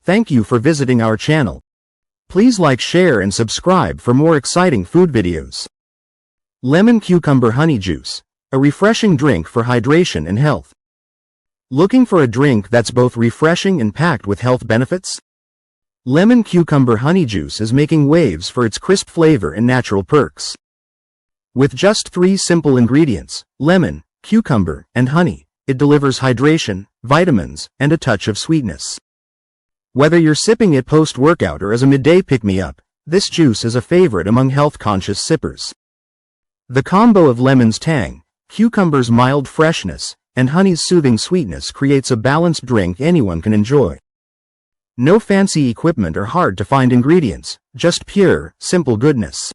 Thank you for visiting our channel. Please like, share and subscribe for more exciting food videos. Lemon Cucumber Honey Juice, a refreshing drink for hydration and health. Looking for a drink that's both refreshing and packed with health benefits? Lemon Cucumber Honey Juice is making waves for its crisp flavor and natural perks. With just 3 simple ingredients, lemon, cucumber, and honey, it delivers hydration, vitamins, and a touch of sweetness. Whether you're sipping it post-workout or as a midday pick-me-up, this juice is a favorite among health-conscious sippers. The combo of lemon's tang, cucumber's mild freshness, and honey's soothing sweetness creates a balanced drink anyone can enjoy. No fancy equipment or hard-to-find ingredients, just pure, simple goodness.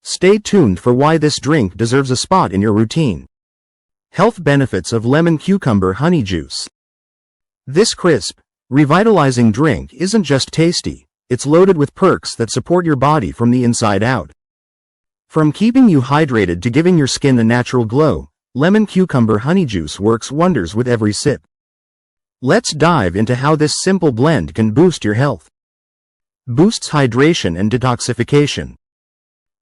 Stay tuned for why this drink deserves a spot in your routine. Health benefits of lemon cucumber honey juice. This crisp, revitalizing drink isn't just tasty, it's loaded with perks that support your body from the inside out. From keeping you hydrated to giving your skin a natural glow, lemon cucumber honey juice works wonders with every sip. Let's dive into how this simple blend can boost your health. Boosts hydration and detoxification.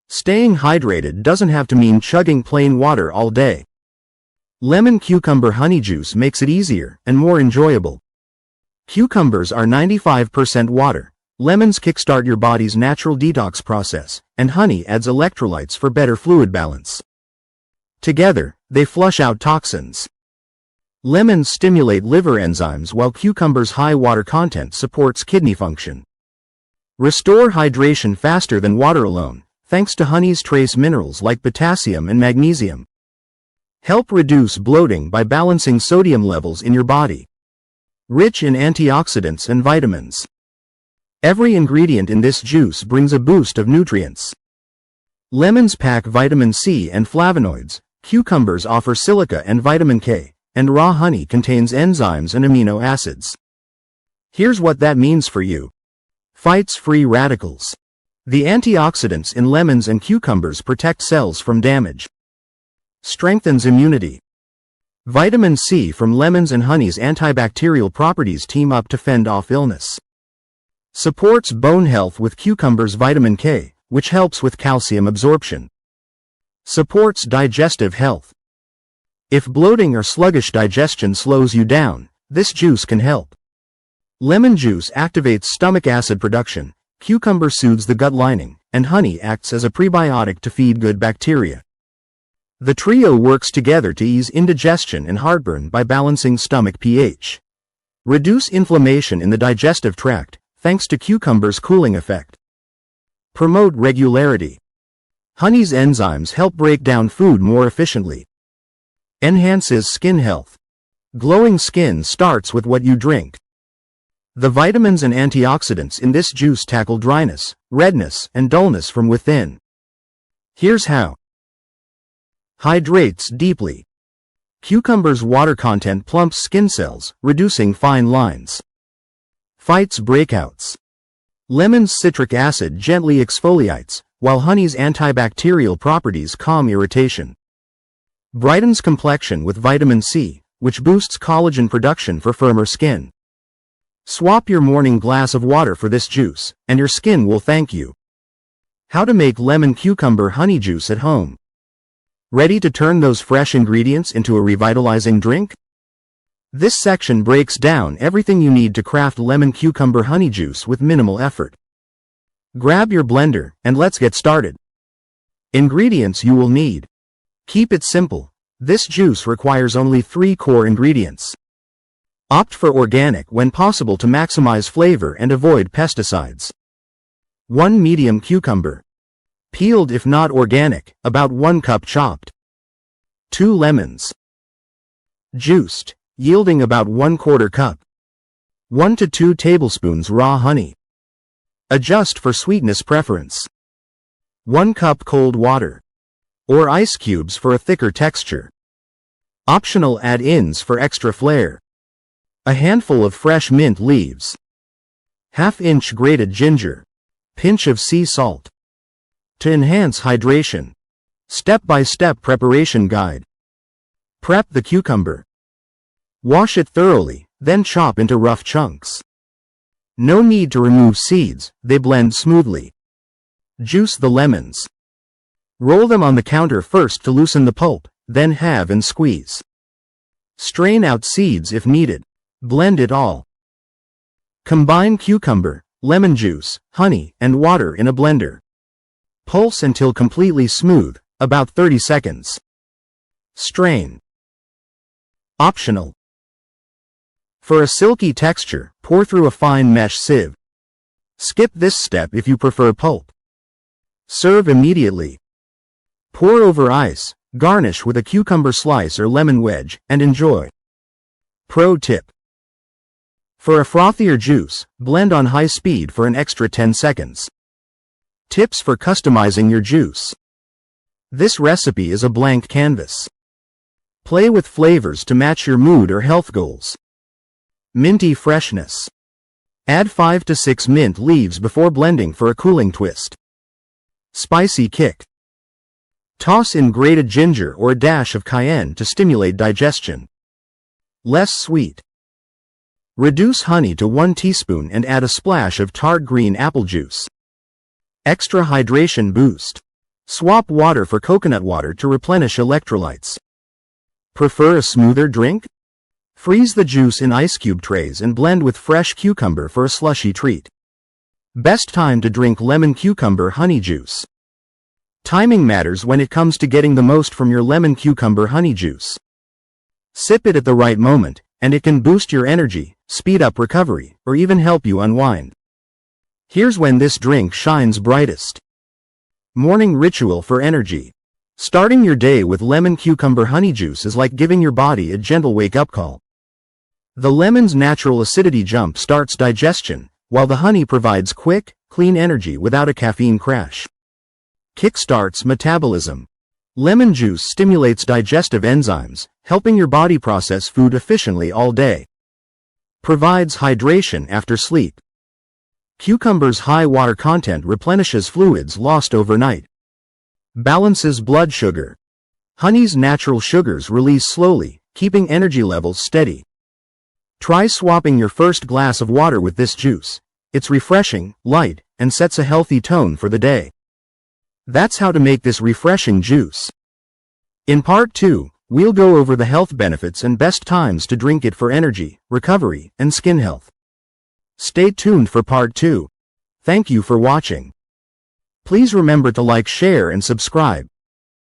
Staying hydrated doesn't have to mean chugging plain water all day. Lemon cucumber honey juice makes it easier and more enjoyable. Cucumbers are 95% water, lemons kickstart your body's natural detox process, and honey adds electrolytes for better fluid balance. Together, they flush out toxins. Lemons stimulate liver enzymes while cucumber's high water content supports kidney function. Restore hydration faster than water alone, thanks to honey's trace minerals like potassium and magnesium. Help reduce bloating by balancing sodium levels in your body. Rich in antioxidants and vitamins. Every ingredient in this juice brings a boost of nutrients. Lemons pack vitamin C and flavonoids, cucumbers offer silica and vitamin K, and raw honey contains enzymes and amino acids. Here's what that means for you. Fights free radicals. The antioxidants in lemons and cucumbers protect cells from damage. Strengthens immunity. Vitamin C from lemons and honey's antibacterial properties team up to fend off illness. Supports bone health with cucumber's vitamin K, which helps with calcium absorption. Supports digestive health. If bloating or sluggish digestion slows you down, this juice can help. Lemon juice activates stomach acid production, cucumber soothes the gut lining, and honey acts as a prebiotic to feed good bacteria. The trio works together to ease indigestion and heartburn by balancing stomach pH. Reduce inflammation in the digestive tract, thanks to cucumber's cooling effect. Promote regularity. Honey's enzymes help break down food more efficiently. Enhances skin health. Glowing skin starts with what you drink. The vitamins and antioxidants in this juice tackle dryness, redness, and dullness from within. Here's how. Hydrates deeply. Cucumber's water content plumps skin cells, reducing fine lines. Fights breakouts. Lemon's citric acid gently exfoliates, while honey's antibacterial properties calm irritation. Brightens complexion with vitamin C, which boosts collagen production for firmer skin. Swap your morning glass of water for this juice, and your skin will thank you. How to make lemon cucumber honey juice at home. Ready to turn those fresh ingredients into a revitalizing drink? This section breaks down everything you need to craft lemon cucumber honey juice with minimal effort. Grab your blender, and let's get started. Ingredients you will need. Keep it simple. This juice requires only 3 core ingredients. Opt for organic when possible to maximize flavor and avoid pesticides. 1 medium cucumber. Peeled if not organic, about 1 cup chopped. 2 lemons. Juiced, yielding about 1/4 cup. 1 to 2 tablespoons raw honey. Adjust for sweetness preference. 1 cup cold water. Or ice cubes for a thicker texture. Optional add-ins for extra flair. A handful of fresh mint leaves. 1/2 inch grated ginger. Pinch of sea salt. To enhance hydration. Step-by-step preparation guide. Prep the cucumber. Wash it thoroughly, then chop into rough chunks. No need to remove seeds, they blend smoothly. Juice the lemons. Roll them on the counter first to loosen the pulp, then halve and squeeze. Strain out seeds if needed. Blend it all. Combine cucumber, lemon juice, honey, and water in a blender. Pulse until completely smooth, about 30 seconds. Strain. Optional. For a silky texture, pour through a fine mesh sieve. Skip this step if you prefer pulp. Serve immediately. Pour over ice, garnish with a cucumber slice or lemon wedge, and enjoy. Pro tip. For a frothier juice, blend on high speed for an extra 10 seconds. Tips for customizing your juice. This recipe is a blank canvas. Play with flavors to match your mood or health goals. Minty freshness. Add 5 to 6 mint leaves before blending for a cooling twist. Spicy kick. Toss in grated ginger or a dash of cayenne to stimulate digestion. Less sweet. Reduce honey to 1 teaspoon and add a splash of tart green apple juice. Extra hydration boost. Swap water for coconut water to replenish electrolytes. Prefer a smoother drink? Freeze the juice in ice cube trays and blend with fresh cucumber for a slushy treat. Best time to drink lemon cucumber honey juice. Timing matters when it comes to getting the most from your lemon cucumber honey juice. Sip it at the right moment, and it can boost your energy, speed up recovery, or even help you unwind. Here's when this drink shines brightest. Morning ritual for energy. Starting your day with lemon cucumber honey juice is like giving your body a gentle wake-up call. The lemon's natural acidity jump starts digestion, while the honey provides quick, clean energy without a caffeine crash. Kickstarts metabolism. Lemon juice stimulates digestive enzymes, helping your body process food efficiently all day. Provides hydration after sleep. Cucumber's high water content replenishes fluids lost overnight. Balances blood sugar. Honey's natural sugars release slowly, keeping energy levels steady. Try swapping your first glass of water with this juice. It's refreshing, light, and sets a healthy tone for the day. That's how to make this refreshing juice. In part 2, we'll go over the health benefits and best times to drink it for energy, recovery, and skin health. Stay tuned for part 2. Thank you for watching. Please remember to like, share, and subscribe.